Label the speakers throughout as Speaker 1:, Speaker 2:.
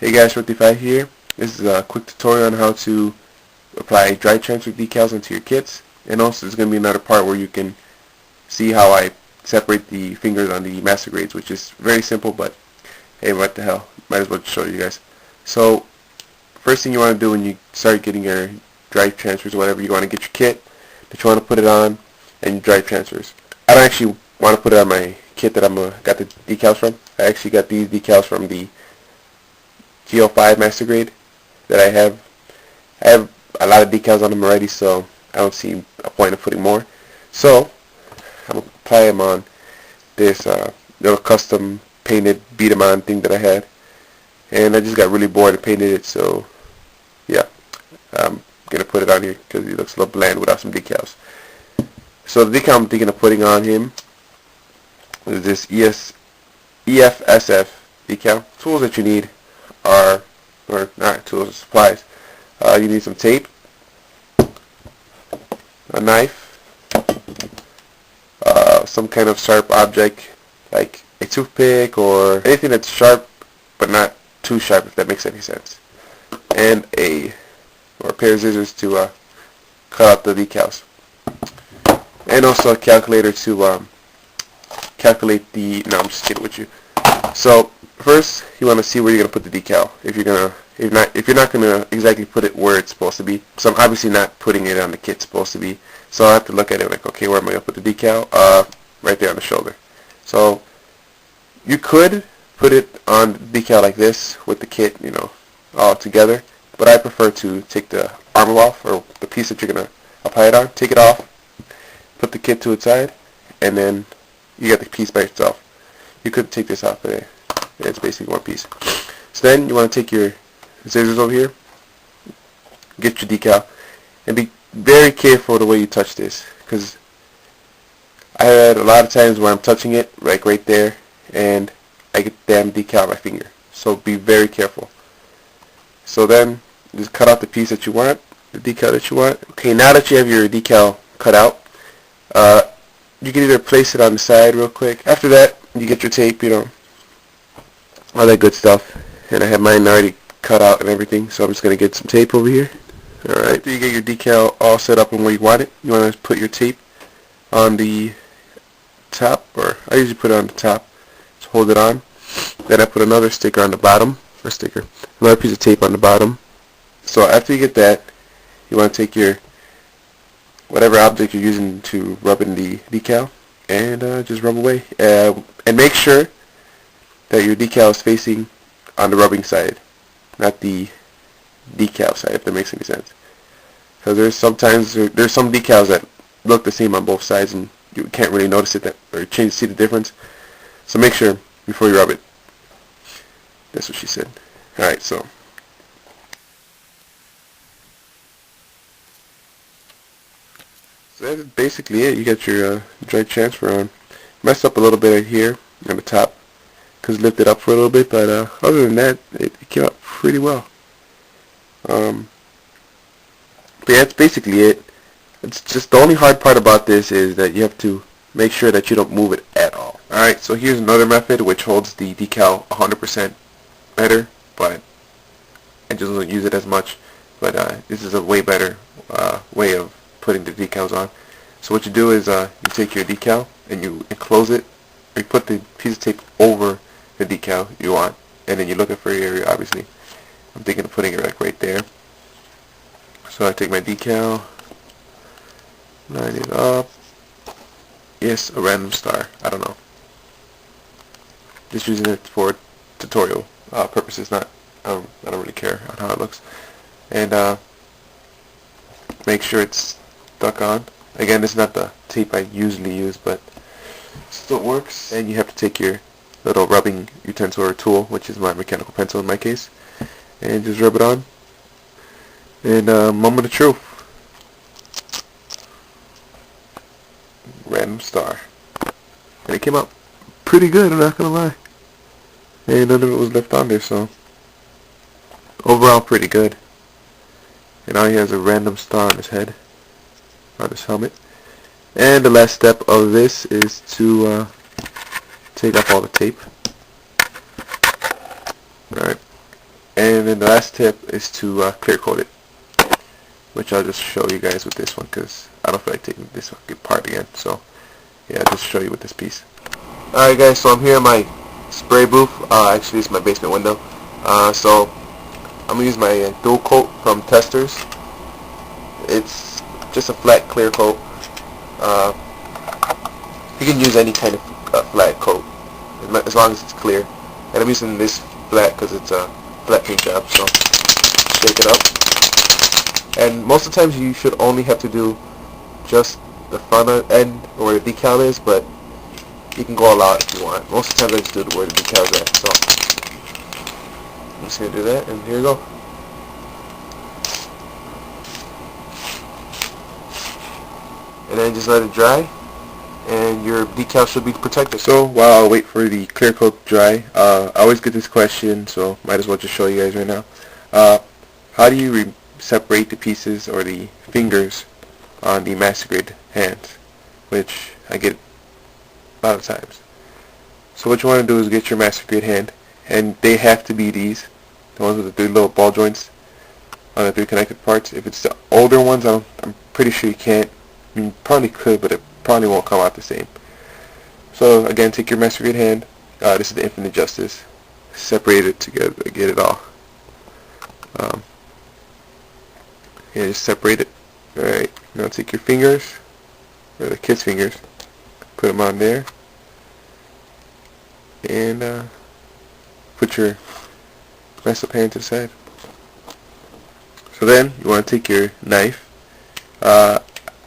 Speaker 1: Hey guys, 55 here. This is a quick tutorial on how to apply dry transfer decals onto your kits. And also there's going to be another part where you can see how I separate the fingers on the master grades, which is very simple, but hey, what the hell. Might as well show you guys. So, first thing you want to do when you start getting your dry transfers or whatever, you want to get your kit that you want to put it on and your dry transfers. I don't actually want to put it on my kit that got the decals from. I actually got these decals from the GL5 master grade that I have. I have a lot of decals on them already, so I don't see a point of putting more. So I'm going to apply them on this little custom painted beat 'em on thing that I had, and I just got really bored and painted it, so yeah, I'm going to put it on here because it looks a little bland without some decals. So the decal I'm thinking of putting on him is this EFSF decal. Tools that you need are, or not tools, supplies. You need some tape, a knife, some kind of sharp object like a toothpick or anything that's sharp but not too sharp, if that makes any sense, and a pair of scissors to cut out the decals, and also a calculator to calculate the. No, I'm just kidding with you. So first, you want to see where you're gonna put the decal. If you're not gonna exactly put it where it's supposed to be. So I'm obviously not putting it on the kit it's supposed to be. So I have to look at it like, okay, where am I gonna put the decal? Right there on the shoulder. So you could put it on the decal like this with the kit, all together. But I prefer to take the armor off, or the piece that you're gonna apply it on. Take it off, put the kit to its side, and then you get the piece by itself. You could take this off, but it's basically one piece. So then you want to take your scissors over here, get your decal, and be very careful the way you touch this, because I had a lot of times where I'm touching it like right there, and I get the damn decal on my finger. So be very careful. So then just cut out the piece that you want, the decal that you want. Okay, now that you have your decal cut out, you can either place it on the side real quick. After that, you get your tape, all that good stuff. And I have mine already cut out and everything, so I'm just going to get some tape over here. Alright, after you get your decal all set up and where you want it, you want to put your tape on the top, or I usually put it on the top, just hold it on. Then I put another sticker on the bottom, another piece of tape on the bottom. So after you get that, you want to take your whatever object you're using to rub in the decal, and just rub away. And make sure that your decal is facing on the rubbing side, not the decal side, if that makes any sense. Because there's some decals that look the same on both sides, and you can't really notice it or see the difference. So make sure before you rub it. That's what she said. Alright, so that's basically it. You got your dry transfer on. Messed up a little bit right here on the top because it lifted up for a little bit, but other than that, it came out pretty well. But yeah, that's basically it. It's just the only hard part about this is that you have to make sure that you don't move it at all. Alright, so here's another method which holds the decal 100% better, but I just don't use it as much. But this is a way better way of putting the decals on. So what you do is you take your decal and you enclose it, or you put the piece of tape over the decal you want, and then you're looking for your area, obviously. I'm thinking of putting it like right there. So I take my decal, line it up. Yes, a random star. I don't know. Just using it for tutorial purposes. I don't really care on how it looks. And make sure it's stuck on. Again, this is not the tape I usually use, but still works. And you have to take your little rubbing utensil or tool, which is my mechanical pencil in my case, and just rub it on. And moment of truth. Random star. And it came out pretty good, I'm not gonna lie. And none of it was left on there, so overall pretty good. And now he has a random star on his head, on his helmet. And the last step of this is to take off all the tape. Alright. And then the last tip is to clear coat it, which I'll just show you guys with this one because I don't feel like taking this one apart again. So yeah, I'll just show you with this piece. Alright guys, so I'm here in my spray booth. Actually it's my basement window. So I'm going to use my dual coat from Testers. It's just a flat clear coat. You can use any kind of flat coat as long as it's clear. And I'm using this flat because it's a flat paint job. So shake it up. And most of the times you should only have to do just the front end where the decal is, but you can go all out if you want. Most of the time I just do it where the decal is at. So I'm just going to do that, and here you go. And then just let it dry, and your decal should be protected. So while I wait for the clear coat to dry, I always get this question, so might as well just show you guys right now. How do you separate the pieces or the fingers on the master grade hands, which I get a lot of times. So what you want to do is get your master grade hand, and they have to be these, the ones with the 3 little ball joints on the 3 connected parts. If it's the older ones, I'm pretty sure you can't. I mean, you probably could, but it probably won't come out the same. So again, take your master grade hand. This is the Infinite Justice. Separate it together, get it all. Yeah, just separate it. Alright, now take your fingers, or the kid's fingers, put them on there, and put your messed up hand to the side. So then, you want to take your knife. I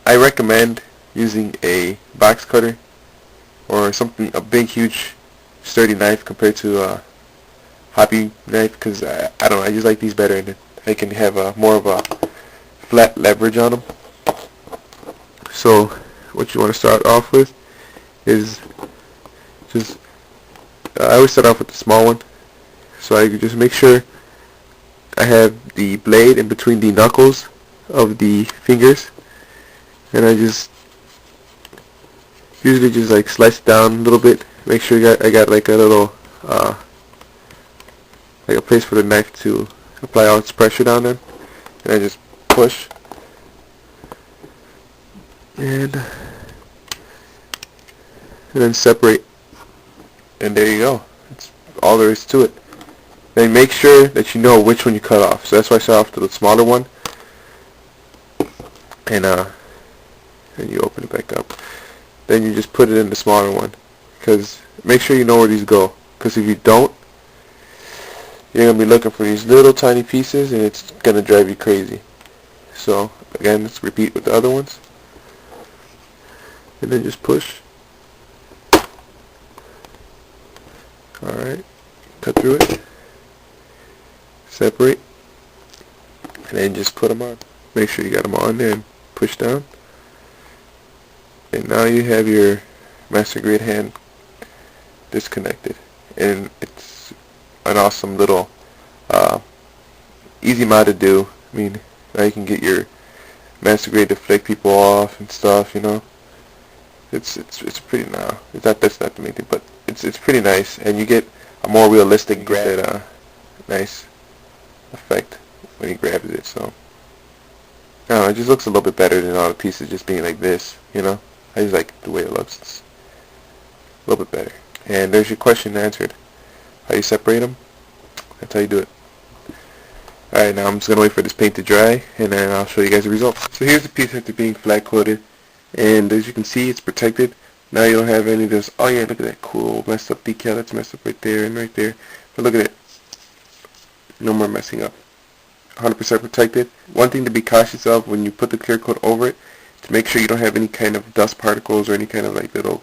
Speaker 1: recommend using a box cutter, or something, a big, huge, sturdy knife compared to a hobby knife, because I don't know, I just like these better, and I can have more of a flat leverage on them. So what you want to start off with is just I always start off with the small one, so I can just make sure I have the blade in between the knuckles of the fingers, and I just usually just like slice it down a little bit, make sure I got like a little like a place for the knife to apply all its pressure down there, and I just push, and then separate, and there you go. That's all there is to it. Then make sure that you know which one you cut off. So that's why I start off to the smaller one, and you open it back up. Then you just put it in the smaller one, because make sure you know where these go, because if you don't, you're going to be looking for these little tiny pieces, and it's going to drive you crazy. So again, let's repeat with the other ones, and then just push. Alright, cut through it, separate, and then just put them on. Make sure you got them on there and push down. And now you have your master grade hand disconnected, and it's an awesome little easy mod to do. I mean, now you can get your master grade to flick people off and stuff, you know. It's pretty now. That's not the main thing, but it's pretty nice, and you get a more realistic grab, nice effect when he grabs it. So I don't know, it just looks a little bit better than all the pieces just being like this, you know. I just like the way it looks. It's a little bit better. And there's your question answered. How you separate them? That's how you do it. Alright, now I'm just going to wait for this paint to dry, and then I'll show you guys the results. So here's the piece after being flat coated, and as you can see, it's protected. Now you don't have any of this. Oh yeah, look at that cool messed up decal. That's messed up right there and right there. But look at it. No more messing up. 100% protected. One thing to be cautious of when you put the clear coat over it, to make sure you don't have any kind of dust particles or any kind of like little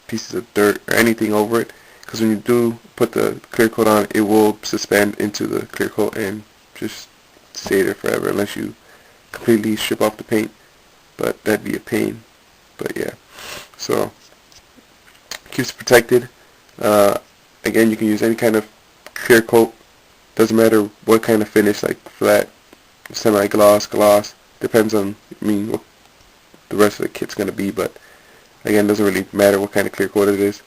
Speaker 1: pieces of dirt or anything over it, because when you do put the clear coat on, it will suspend into the clear coat and just stay there forever unless you completely strip off the paint, but that'd be a pain. But yeah, so keeps it protected. Again, you can use any kind of clear coat, doesn't matter what kind of finish, like flat, semi-gloss, gloss, depends on, I mean, what the rest of the kit's going to be, but again, doesn't really matter what kind of clear coat it is.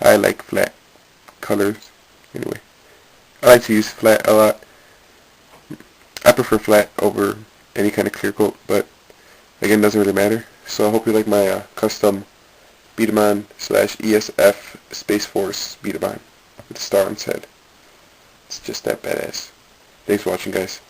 Speaker 1: I like flat colors. Anyway, I like to use flat a lot. I prefer flat over any kind of clear coat, but again, doesn't really matter. So I hope you like my custom Beat-A-Man / ESF Space Force Beat-A-Man with a star on its head. It's just that badass. Thanks for watching, guys.